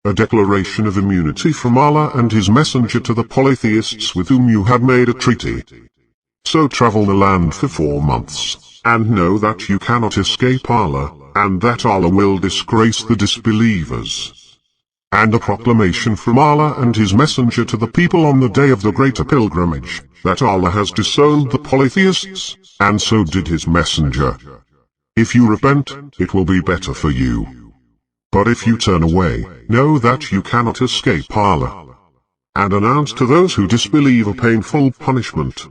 a declaration of immunity from Allah and His Messenger to the polytheists with whom you had made a treaty. So travel the land for 4 months, and know that you cannot escape Allah, and that Allah will disgrace the disbelievers. And a proclamation from Allah and His Messenger to the people on the day of the greater pilgrimage, that Allah has disowned the polytheists, and so did His Messenger. If you repent, it will be better for you. But if you turn away, know that you cannot escape Allah. And announce to those who disbelieve a painful punishment.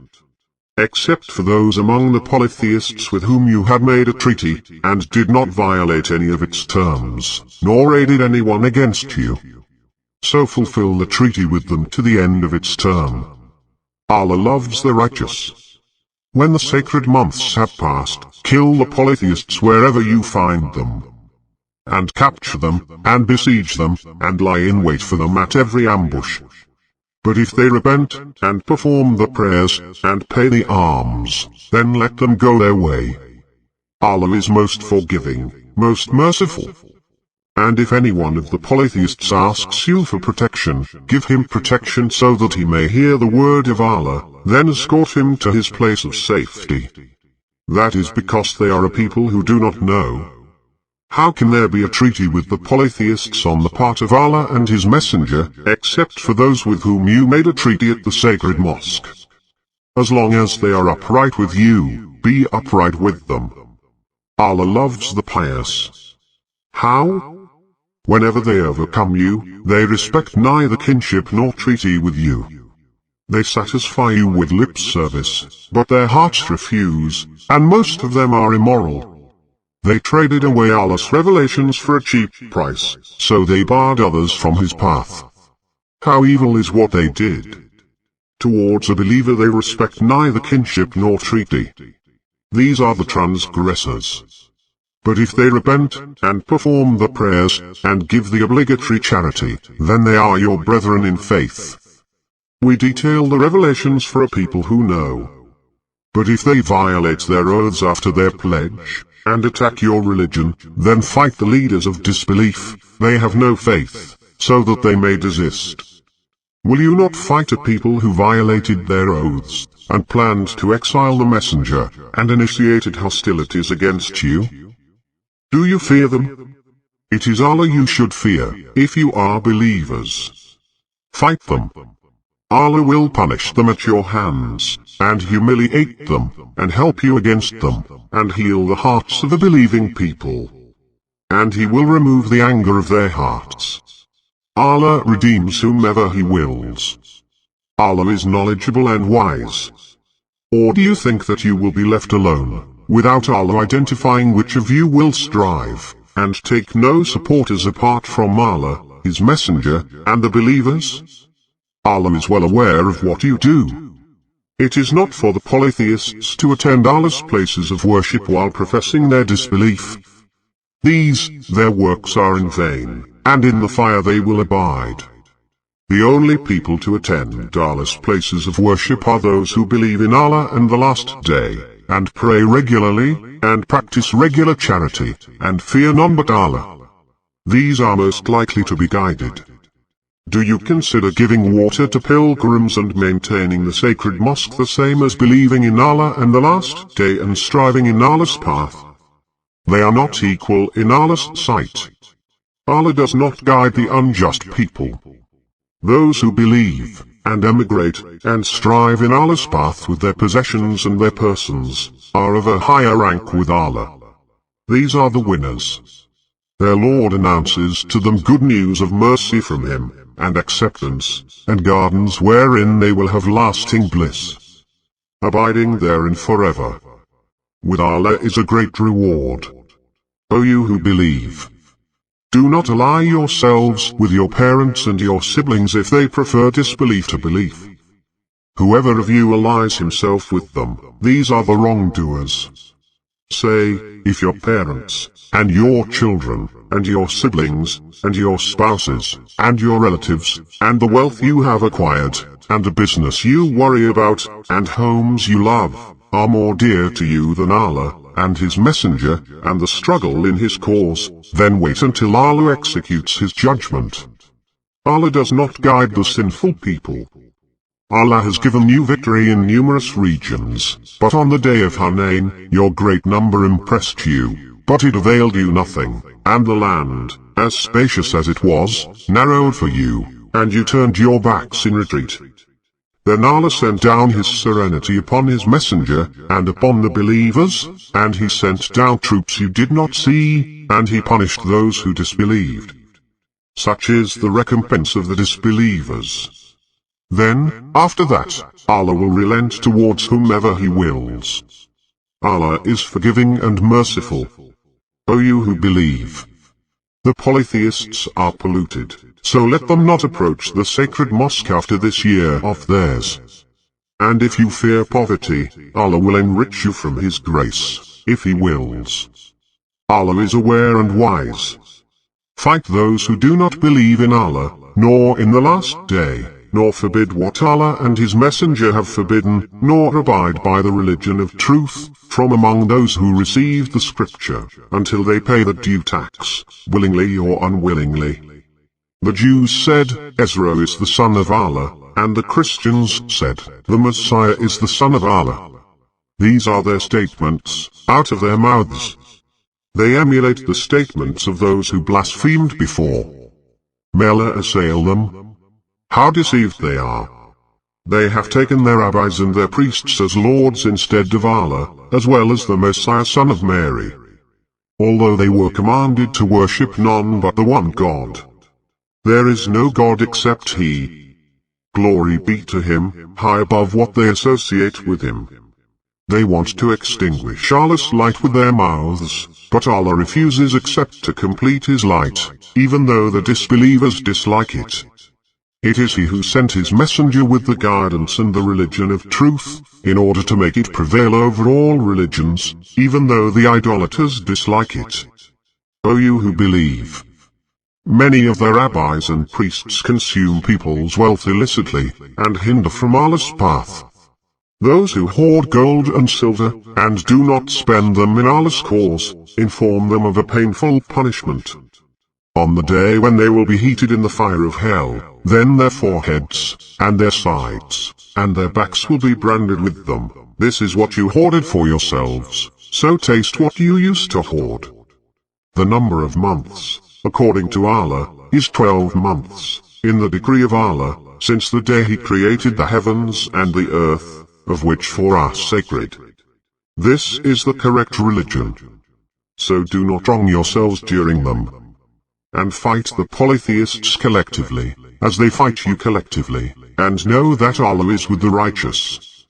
Except for those among the polytheists with whom you had made a treaty, and did not violate any of its terms, nor aided anyone against you. So fulfill the treaty with them to the end of its term. Allah loves the righteous. When the sacred months have passed, kill the polytheists wherever you find them. And capture them, and besiege them, and lie in wait for them at every ambush. But if they repent, and perform the prayers, and pay the alms, then let them go their way. Allah is most forgiving, most merciful. And if any one of the polytheists asks you for protection, give him protection so that he may hear the word of Allah, then escort him to his place of safety. That is because they are a people who do not know. How can there be a treaty with the polytheists on the part of Allah and His Messenger, except for those with whom you made a treaty at the sacred mosque? As long as they are upright with you, be upright with them. Allah loves the pious. How? Whenever they overcome you, they respect neither kinship nor treaty with you. They satisfy you with lip service, but their hearts refuse, and most of them are immoral. They traded away Allah's revelations for a cheap price, so they barred others from His path. How evil is what they did. Towards a believer they respect neither kinship nor treaty. These are the transgressors. But if they repent, and perform the prayers, and give the obligatory charity, then they are your brethren in faith. We detail the revelations for a people who know. But if they violate their oaths after their pledge, and attack your religion, then fight the leaders of disbelief. They have no faith, so that they may desist. Will you not fight a people who violated their oaths, and planned to exile the messenger, and initiated hostilities against you? Do you fear them? It is Allah you should fear, if you are believers. Fight them. Allah will punish them at your hands, and humiliate them, and help you against them, and heal the hearts of the believing people. And He will remove the anger of their hearts. Allah redeems whomever He wills. Allah is knowledgeable and wise. Or do you think that you will be left alone, without Allah identifying which of you will strive, and take no supporters apart from Allah, His Messenger, and the believers? Allah is well aware of what you do. It is not for the polytheists to attend Allah's places of worship while professing their disbelief. These, their works are in vain, and in the fire they will abide. The only people to attend Allah's places of worship are those who believe in Allah and the last day, and pray regularly, and practice regular charity, and fear none but Allah. These are most likely to be guided. Do you consider giving water to pilgrims and maintaining the sacred mosque the same as believing in Allah and the last day and striving in Allah's path? They are not equal in Allah's sight. Allah does not guide the unjust people. Those who believe, and emigrate, and strive in Allah's path with their possessions and their persons, are of a higher rank with Allah. These are the winners. Their Lord announces to them good news of mercy from Him, and acceptance, and gardens wherein they will have lasting bliss, abiding therein forever. With Allah is a great reward. O you who believe, do not ally yourselves with your parents and your siblings if they prefer disbelief to belief. Whoever of you allies himself with them, these are the wrongdoers. Say, if your parents, and your children, and your siblings, and your spouses, and your relatives, and the wealth you have acquired, and the business you worry about, and homes you love, are more dear to you than Allah, and his messenger, and the struggle in his cause, then wait until Allah executes his judgment. Allah does not guide the sinful people. Allah has given you victory in numerous regions, but on the day of Hunain, your great number impressed you, but it availed you nothing, and the land, as spacious as it was, narrowed for you, and you turned your backs in retreat. Then Allah sent down his serenity upon his messenger, and upon the believers, and he sent down troops you did not see, and he punished those who disbelieved. Such is the recompense of the disbelievers. Then, after that, Allah will relent towards whomever he wills. Allah is forgiving and merciful. O you who believe! The polytheists are polluted, so let them not approach the sacred mosque after this year of theirs. And if you fear poverty, Allah will enrich you from his grace, if he wills. Allah is aware and wise. Fight those who do not believe in Allah, nor in the last day, nor forbid what Allah and his messenger have forbidden, nor abide by the religion of truth, from among those who received the scripture, until they pay the due tax, willingly or unwillingly. The Jews said, Ezra is the son of Allah, and the Christians said, the Messiah is the son of Allah. These are their statements, out of their mouths. They emulate the statements of those who blasphemed before. May Allah assail them. How deceived they are! They have taken their rabbis and their priests as lords instead of Allah, as well as the Messiah son of Mary. Although they were commanded to worship none but the one God. There is no God except He. Glory be to Him, high above what they associate with Him. They want to extinguish Allah's light with their mouths, but Allah refuses except to complete His light, even though the disbelievers dislike it. It is He who sent His messenger with the guidance and the religion of truth, in order to make it prevail over all religions, even though the idolaters dislike it. O you who believe! Many of their rabbis and priests consume people's wealth illicitly, and hinder from Allah's path. Those who hoard gold and silver, and do not spend them in Allah's cause, inform them of a painful punishment. On the day when they will be heated in the fire of hell, then their foreheads, and their sides, and their backs will be branded with them. This is what you hoarded for yourselves, so taste what you used to hoard. The number of months, according to Allah, is 12 months, in the decree of Allah, since the day He created the heavens and the earth, of which 4 are sacred. This is the correct religion. So do not wrong yourselves during them. And fight the polytheists collectively, as they fight you collectively, and know that Allah is with the righteous.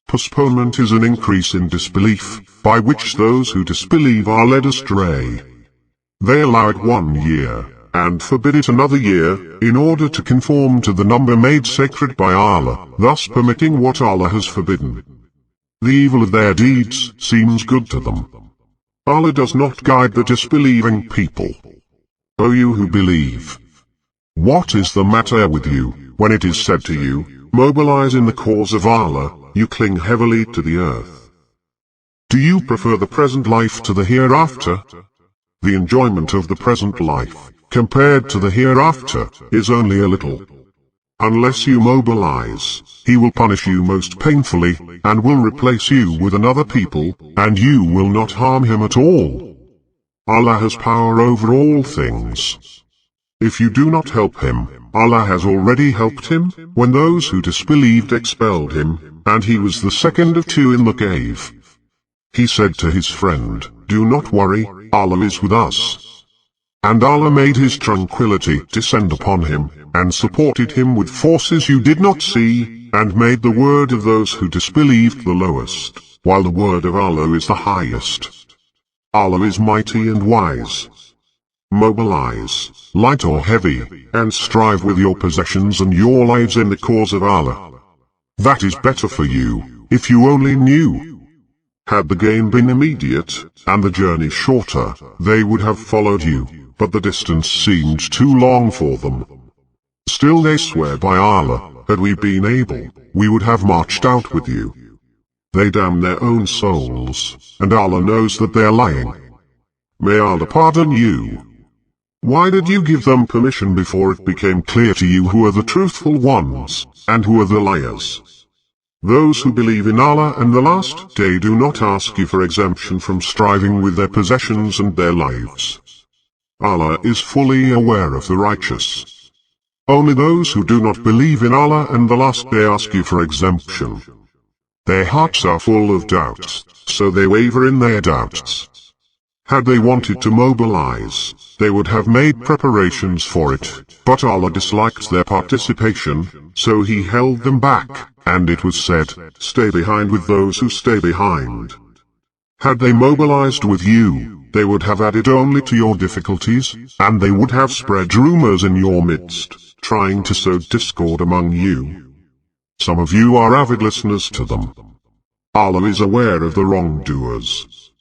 Postponement is an increase in disbelief, by which those who disbelieve are led astray. They allow it 1 year, and forbid it another year, in order to conform to the number made sacred by Allah, thus permitting what Allah has forbidden. The evil of their deeds seems good to them. Allah does not guide the disbelieving people. O you who believe! What is the matter with you, when it is said to you, mobilize in the cause of Allah, you cling heavily to the earth? Do you prefer the present life to the hereafter? The enjoyment of the present life, compared to the hereafter, is only a little. Unless you mobilize, He will punish you most painfully, and will replace you with another people, and you will not harm Him at all. Allah has power over all things. If you do not help Him, Allah has already helped Him, when those who disbelieved expelled Him, and He was the second of 2 in the cave. He said to his friend, do not worry, Allah is with us. And Allah made His tranquility descend upon him, and supported him with forces you did not see, and made the word of those who disbelieved the lowest, while the word of Allah is the highest. Allah is mighty and wise. Mobilize, light or heavy, and strive with your possessions and your lives in the cause of Allah. That is better for you, if you only knew. Had the gain been immediate, and the journey shorter, they would have followed you, but the distance seemed too long for them. Still they swear by Allah, had we been able, we would have marched out with you. They damn their own souls, and Allah knows that they are lying. May Allah pardon you. Why did you give them permission before it became clear to you who are the truthful ones, and who are the liars? Those who believe in Allah and the last day do not ask you for exemption from striving with their possessions and their lives. Allah is fully aware of the righteous. Only those who do not believe in Allah and the last day ask you for exemption. Their hearts are full of doubts, so they waver in their doubts. Had they wanted to mobilize, they would have made preparations for it, but Allah disliked their participation, so He held them back, and it was said, "Stay behind with those who stay behind." Had they mobilized with you, they would have added only to your difficulties, and they would have spread rumors in your midst, trying to sow discord among you. Some of you are avid listeners to them. Allah is aware of the wrongdoers.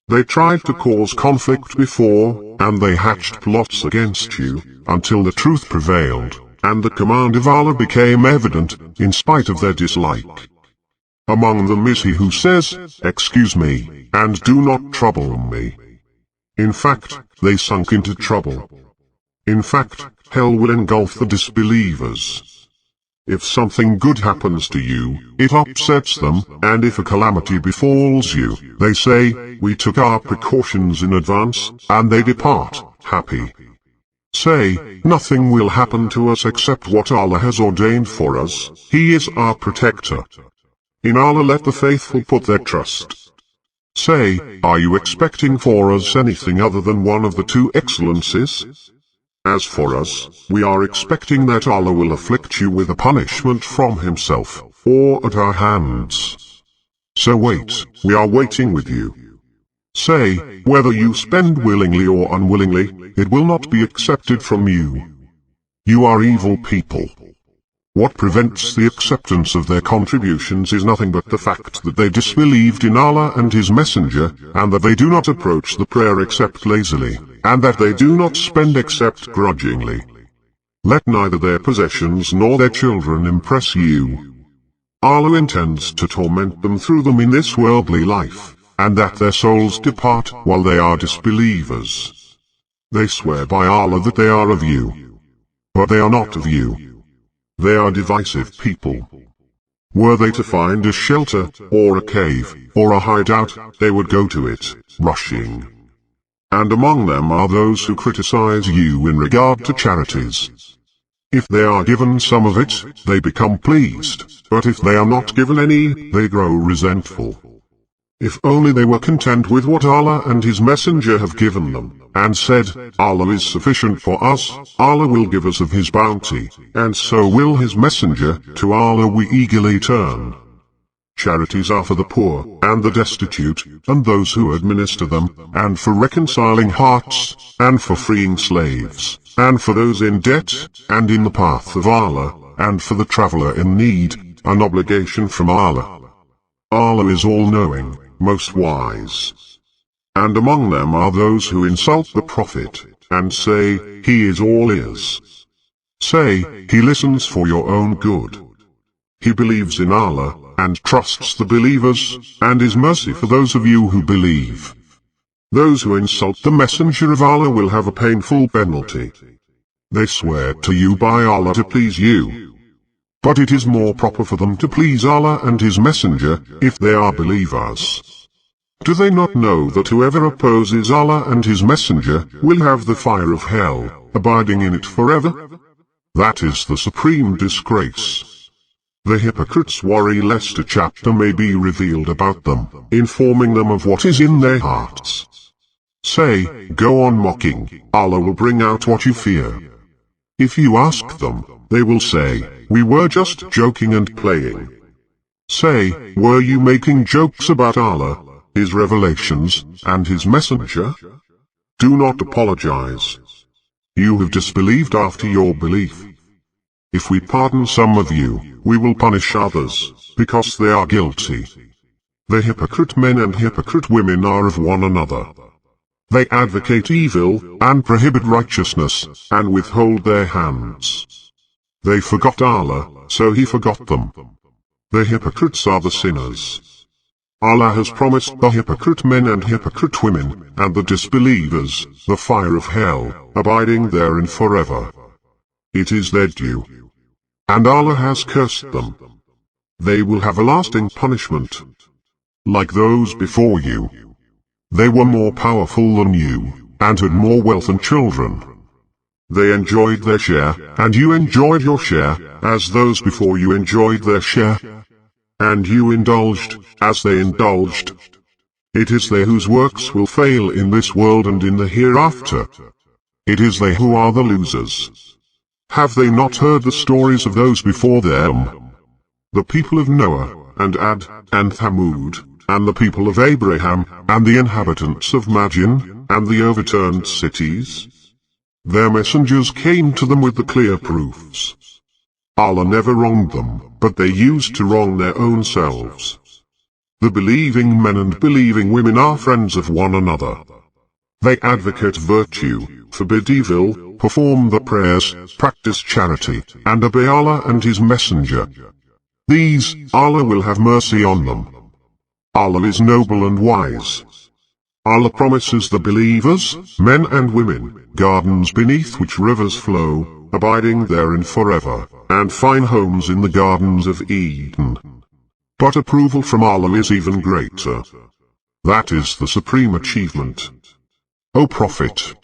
They tried to cause conflict before, and they hatched plots against you, until the truth prevailed, and the command of Allah became evident, in spite of their dislike. Among them is he who says, "Excuse me, and do not trouble me." In fact, they sunk into trouble. In fact, hell will engulf the disbelievers. If something good happens to you, it upsets them, and if a calamity befalls you, they say, "We took our precautions in advance," and they depart, happy. Say, "Nothing will happen to us except what Allah has ordained for us. He is our protector." In Allah let the faithful put their trust. Say, "Are you expecting for us anything other than one of the two excellencies? As for us, we are expecting that Allah will afflict you with a punishment from Himself, or at our hands. So wait, we are waiting with you." Say, "Whether you spend willingly or unwillingly, it will not be accepted from you. You are evil people." What prevents the acceptance of their contributions is nothing but the fact that they disbelieved in Allah and His Messenger, and that they do not approach the prayer except lazily, and that they do not spend except grudgingly. Let neither their possessions nor their children impress you. Allah intends to torment them through them in this worldly life, and that their souls depart while they are disbelievers. They swear by Allah that they are of you, but they are not of you. They are divisive people. Were they to find a shelter, or a cave, or a hideout, they would go to it, rushing. And among them are those who criticize you in regard to charities. If they are given some of it, they become pleased, but if they are not given any, they grow resentful. If only they were content with what Allah and His Messenger have given them, and said, "Allah is sufficient for us, Allah will give us of His bounty, and so will His Messenger, to Allah we eagerly turn." Charities are for the poor, and the destitute, and those who administer them, and for reconciling hearts, and for freeing slaves, and for those in debt, and in the path of Allah, and for the traveler in need, an obligation from Allah. Allah is all-knowing, most wise. And among them are those who insult the Prophet, and say, "He is all ears." Say, "He listens for your own good." He believes in Allah, and trusts the believers, and is mercy for those of you who believe. Those who insult the Messenger of Allah will have a painful penalty. They swear to you by Allah to please you. But it is more proper for them to please Allah and His Messenger, if they are believers. Do they not know that whoever opposes Allah and His Messenger will have the fire of hell, abiding in it forever? That is the supreme disgrace. The hypocrites worry lest a chapter may be revealed about them, informing them of what is in their hearts. Say, "Go on mocking, Allah will bring out what you fear." If you ask them, they will say, "We were just joking and playing." Say, "Were you making jokes about Allah, His revelations, and His Messenger?" Do not apologize. You have disbelieved after your belief. If we pardon some of you, we will punish others, because they are guilty. The hypocrite men and hypocrite women are of one another. They advocate evil, and prohibit righteousness, and withhold their hands. They forgot Allah, so He forgot them. The hypocrites are the sinners. Allah has promised the hypocrite men and hypocrite women, and the disbelievers, the fire of hell, abiding therein forever. It is their due. And Allah has cursed them. They will have a lasting punishment. Like those before you. They were more powerful than you, and had more wealth and children. They enjoyed their share, and you enjoyed your share, as those before you enjoyed their share. And you indulged, as they indulged. It is they whose works will fail in this world and in the hereafter. It is they who are the losers. Have they not heard the stories of those before them? The people of Noah, and Ad, and Thamud, and the people of Abraham, and the inhabitants of Madian, and the overturned cities? Their messengers came to them with the clear proofs. Allah never wronged them, but they used to wrong their own selves. The believing men and believing women are friends of one another. They advocate virtue, forbid evil, perform the prayers, practice charity, and obey Allah and His Messenger. These, Allah will have mercy on them. Allah is noble and wise. Allah promises the believers, men and women, gardens beneath which rivers flow, abiding therein forever, and fine homes in the gardens of Eden. But approval from Allah is even greater. That is the supreme achievement. O Prophet,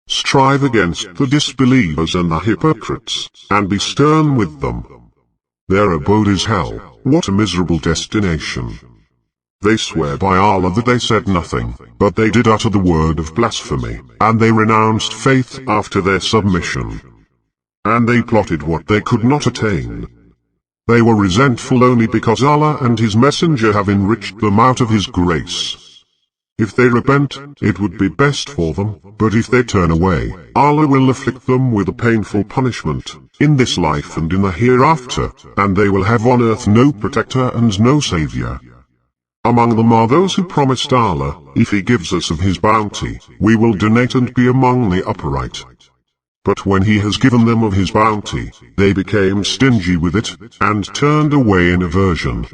strive against the disbelievers and the hypocrites, and be stern with them. Their abode is hell. What a miserable destination. They swear by Allah that they said nothing, but they did utter the word of blasphemy, and they renounced faith after their submission. And they plotted what they could not attain. They were resentful only because Allah and His Messenger have enriched them out of His grace. If they repent, it would be best for them, but if they turn away, Allah will afflict them with a painful punishment, in this life and in the hereafter, and they will have on earth no protector and no savior. Among them are those who promised Allah, if He gives us of His bounty, we will donate and be among the upright. But when He has given them of His bounty, they became stingy with it, and turned away in aversion.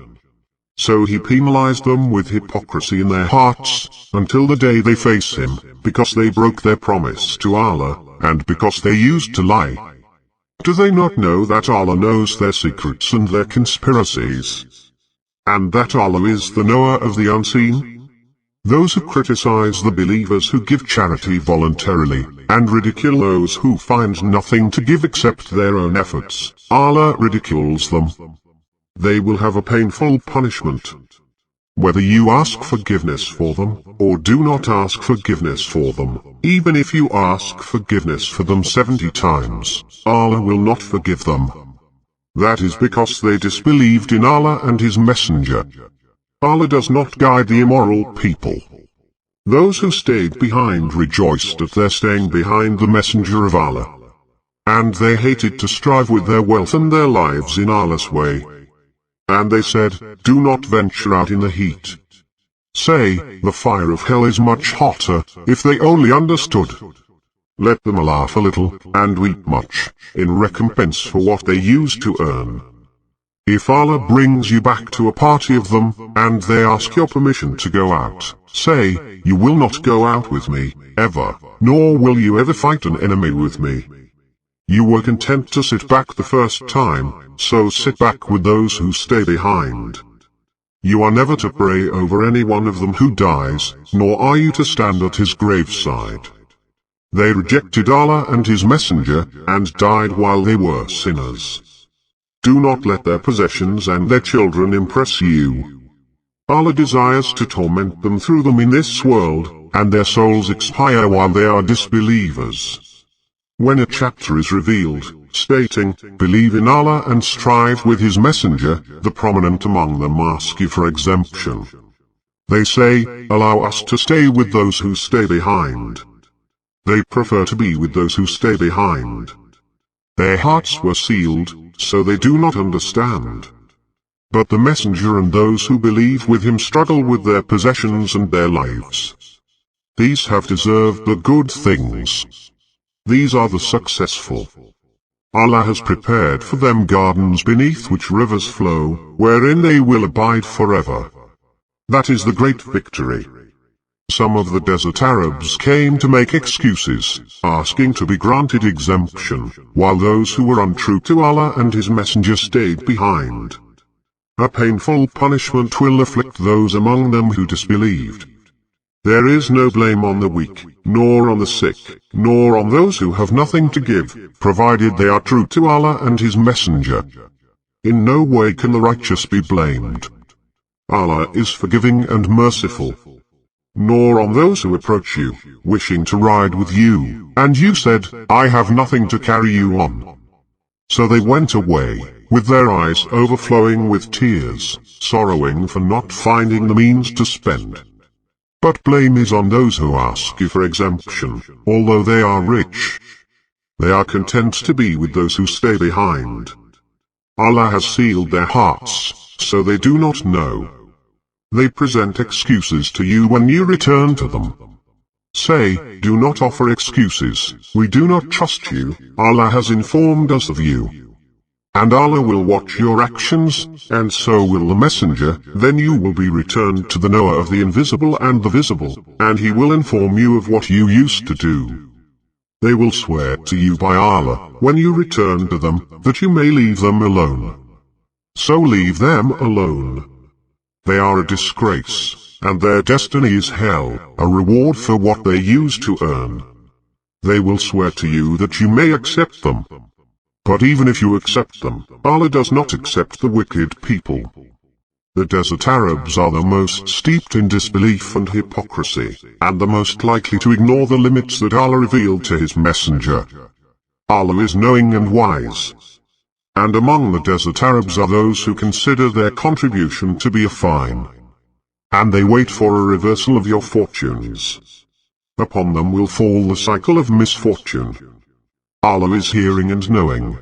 So He penalized them with hypocrisy in their hearts, until the day they face Him, because they broke their promise to Allah, and because they used to lie. Do they not know that Allah knows their secrets and their conspiracies? And that Allah is the knower of the unseen? Those who criticize the believers who give charity voluntarily, and ridicule those who find nothing to give except their own efforts, Allah ridicules them. They will have a painful punishment. Whether you ask forgiveness for them, or do not ask forgiveness for them, even if you ask forgiveness for them 70 times, Allah will not forgive them. That is because they disbelieved in Allah and His Messenger. Allah does not guide the immoral people. Those who stayed behind rejoiced at their staying behind the Messenger of Allah. And they hated to strive with their wealth and their lives in Allah's way. And they said, do not venture out in the heat. Say, the fire of hell is much hotter, if they only understood. Let them laugh a little, and weep much, in recompense for what they used to earn. If Allah brings you back to a party of them, and they ask your permission to go out, say, you will not go out with me, ever, nor will you ever fight an enemy with me. You were content to sit back the first time, so sit back with those who stay behind. You are never to pray over any one of them who dies, nor are you to stand at his graveside. They rejected Allah and His Messenger, and died while they were sinners. Do not let their possessions and their children impress you. Allah desires to torment them through them in this world, and their souls expire while they are disbelievers. When a chapter is revealed, stating, believe in Allah and strive with His Messenger, the prominent among them ask you for exemption. They say, allow us to stay with those who stay behind. They prefer to be with those who stay behind. Their hearts were sealed, so they do not understand. But the Messenger and those who believe with him struggle with their possessions and their lives. These have deserved the good things. These are the successful. Allah has prepared for them gardens beneath which rivers flow, wherein they will abide forever. That is the great victory. Some of the desert Arabs came to make excuses, asking to be granted exemption, while those who were untrue to Allah and His Messenger stayed behind. A painful punishment will afflict those among them who disbelieved. There is no blame on the weak, nor on the sick, nor on those who have nothing to give, provided they are true to Allah and His Messenger. In no way can the righteous be blamed. Allah is forgiving and merciful. Nor on those who approach you, wishing to ride with you, and you said, I have nothing to carry you on. So they went away, with their eyes overflowing with tears, sorrowing for not finding the means to spend. But blame is on those who ask you for exemption, although they are rich. They are content to be with those who stay behind. Allah has sealed their hearts, so they do not know. They present excuses to you when you return to them. Say, do not offer excuses, we do not trust you, Allah has informed us of you. And Allah will watch your actions, and so will the Messenger, then you will be returned to the knower of the invisible and the visible, and He will inform you of what you used to do. They will swear to you by Allah, when you return to them, that you may leave them alone. So leave them alone. They are a disgrace, and their destiny is hell, a reward for what they used to earn. They will swear to you that you may accept them. But even if you accept them, Allah does not accept the wicked people. The desert Arabs are the most steeped in disbelief and hypocrisy, and the most likely to ignore the limits that Allah revealed to His Messenger. Allah is knowing and wise. And among the desert Arabs are those who consider their contribution to be a fine. And they wait for a reversal of your fortunes. Upon them will fall the cycle of misfortune. Allah is hearing and knowing.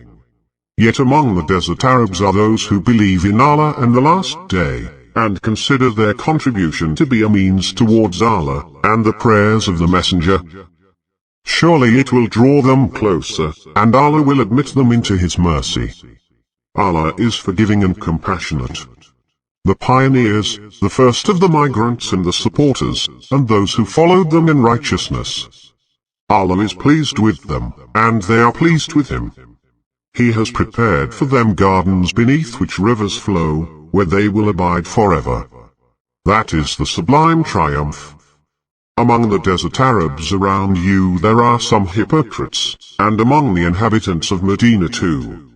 Yet among the desert Arabs are those who believe in Allah and the Last Day, and consider their contribution to be a means towards Allah, and the prayers of the Messenger. Surely it will draw them closer, and Allah will admit them into His mercy. Allah is forgiving and compassionate. The pioneers, the first of the migrants and the supporters, and those who followed them in righteousness. Allah is pleased with them, and they are pleased with Him. He has prepared for them gardens beneath which rivers flow, where they will abide forever. That is the sublime triumph. Among the desert Arabs around you there are some hypocrites, and among the inhabitants of Medina too.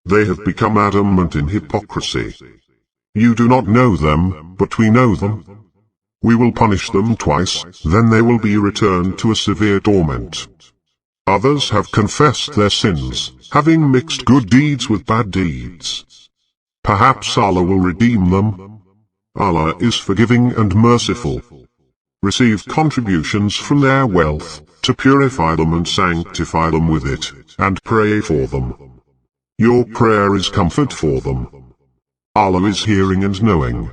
They have become adamant in hypocrisy. You do not know them, but we know them. We will punish them twice, then they will be returned to a severe torment. Others have confessed their sins, having mixed good deeds with bad deeds. Perhaps Allah will redeem them. Allah is forgiving and merciful. Receive contributions from their wealth, to purify them and sanctify them with it, and pray for them. Your prayer is comfort for them. Allah is hearing and knowing.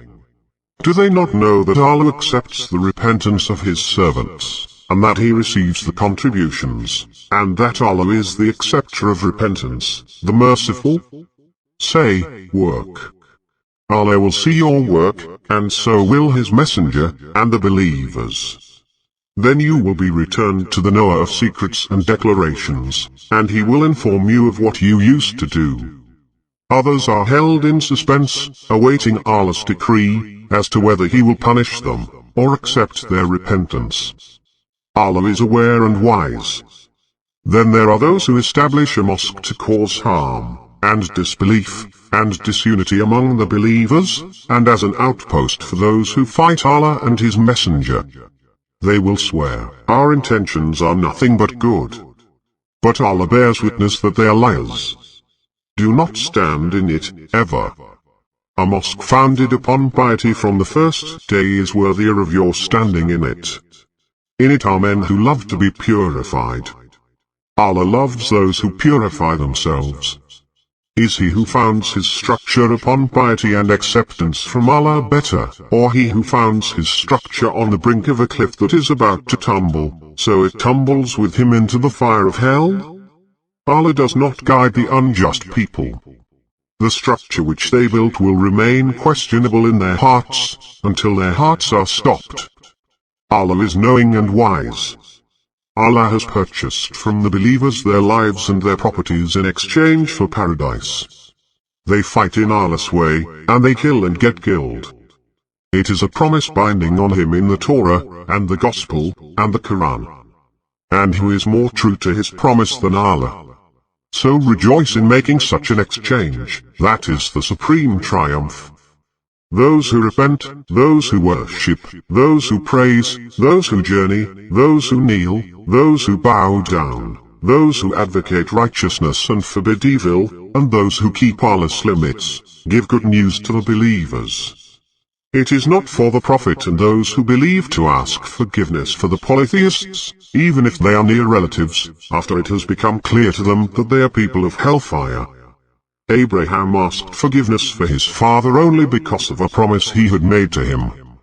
Do they not know that Allah accepts the repentance of His servants, and that He receives the contributions, and that Allah is the acceptor of repentance, the merciful? Say, work. Allah will see your work, and so will His Messenger, and the believers. Then you will be returned to the knower of secrets and declarations, and He will inform you of what you used to do. Others are held in suspense, awaiting Allah's decree, as to whether He will punish them, or accept their repentance. Allah is aware and wise. Then there are those who establish a mosque to cause harm, and disbelief, and disunity among the believers, and as an outpost for those who fight Allah and His Messenger. They will swear, our intentions are nothing but good. But Allah bears witness that they are liars. Do not stand in it, ever. A mosque founded upon piety from the first day is worthier of your standing in it. In it are men who love to be purified. Allah loves those who purify themselves. Is he who founds his structure upon piety and acceptance from Allah better, or he who founds his structure on the brink of a cliff that is about to tumble, so it tumbles with him into the fire of hell? Allah does not guide the unjust people. The structure which they built will remain questionable in their hearts, until their hearts are stopped. Allah is knowing and wise. Allah has purchased from the believers their lives and their properties in exchange for paradise. They fight in Allah's way, and they kill and get killed. It is a promise binding on him in the Torah, and the Gospel, and the Quran. And who is more true to his promise than Allah? So rejoice in making such an exchange, that is the supreme triumph. Those who repent, those who worship, those who praise, those who journey, those who kneel, those who bow down, those who advocate righteousness and forbid evil, and those who keep Allah's limits, give good news to the believers. It is not for the Prophet and those who believe to ask forgiveness for the polytheists, even if they are near relatives, after it has become clear to them that they are people of hellfire. Abraham asked forgiveness for his father only because of a promise he had made to him.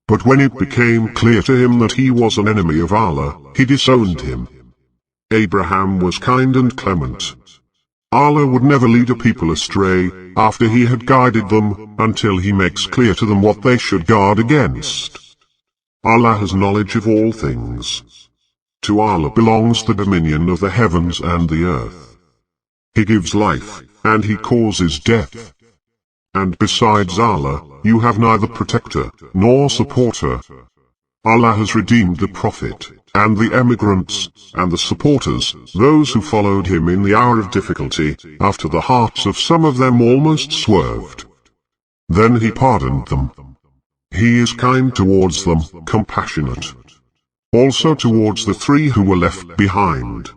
But when it became clear to him that he was an enemy of Allah, he disowned him. Abraham was kind and clement. Allah would never lead a people astray, after he had guided them, until he makes clear to them what they should guard against. Allah has knowledge of all things. To Allah belongs the dominion of the heavens and the earth. He gives life, and he causes death. And besides Allah, you have neither protector, nor supporter. Allah has redeemed the Prophet, and the emigrants, and the supporters, those who followed him in the hour of difficulty, after the hearts of some of them almost swerved. Then he pardoned them. He is kind towards them, compassionate. Also towards the three who were left behind.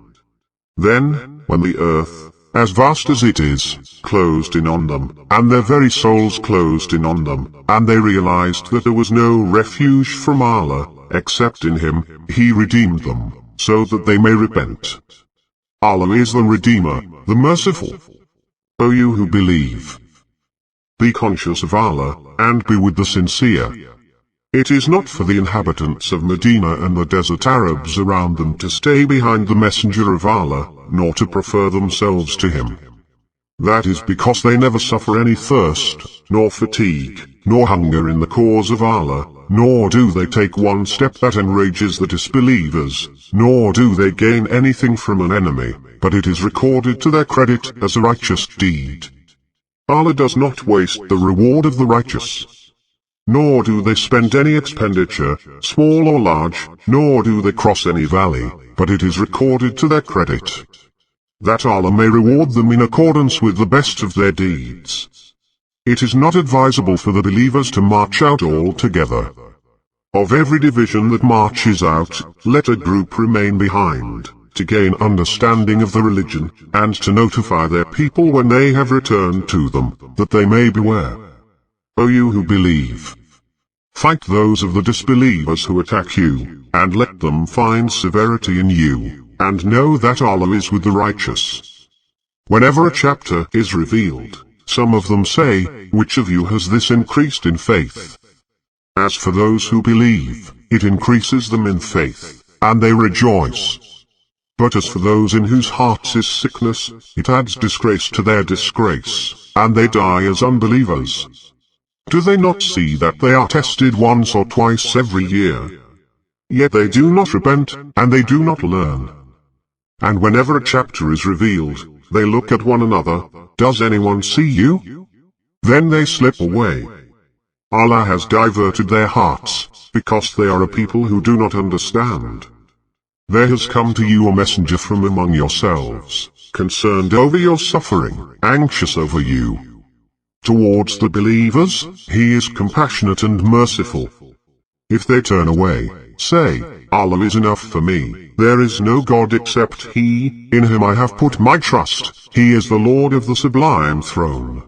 Then, when the earth, as vast as it is, closed in on them, and their very souls closed in on them, and they realized that there was no refuge from Allah, except in him, he redeemed them, so that they may repent. Allah is the Redeemer, the Merciful. O you who believe, be conscious of Allah, and be with the sincere. It is not for the inhabitants of Medina and the desert Arabs around them to stay behind the Messenger of Allah, nor to prefer themselves to him. That is because they never suffer any thirst, nor fatigue, nor hunger in the cause of Allah, nor do they take one step that enrages the disbelievers, nor do they gain anything from an enemy, but it is recorded to their credit as a righteous deed. Allah does not waste the reward of the righteous. Nor do they spend any expenditure, small or large, nor do they cross any valley, but it is recorded to their credit, that Allah may reward them in accordance with the best of their deeds. It is not advisable for the believers to march out all together. Of every division that marches out, let a group remain behind, to gain understanding of the religion, and to notify their people when they have returned to them, that they may beware. O you who believe, fight those of the disbelievers who attack you, and let them find severity in you, and know that Allah is with the righteous. Whenever a chapter is revealed, some of them say, which of you has this increased in faith? As for those who believe, it increases them in faith, and they rejoice. But as for those in whose hearts is sickness, it adds disgrace to their disgrace, and they die as unbelievers. Do they not see that they are tested once or twice every year? Yet they do not repent, and they do not learn. And whenever a chapter is revealed, they look at one another, does anyone see you? Then they slip away. Allah has diverted their hearts, because they are a people who do not understand. There has come to you a messenger from among yourselves, concerned over your suffering, anxious over you. Towards the believers, he is compassionate and merciful. If they turn away, say, Allah is enough for me, there is no God except he, in whom I have put my trust, he is the Lord of the sublime throne.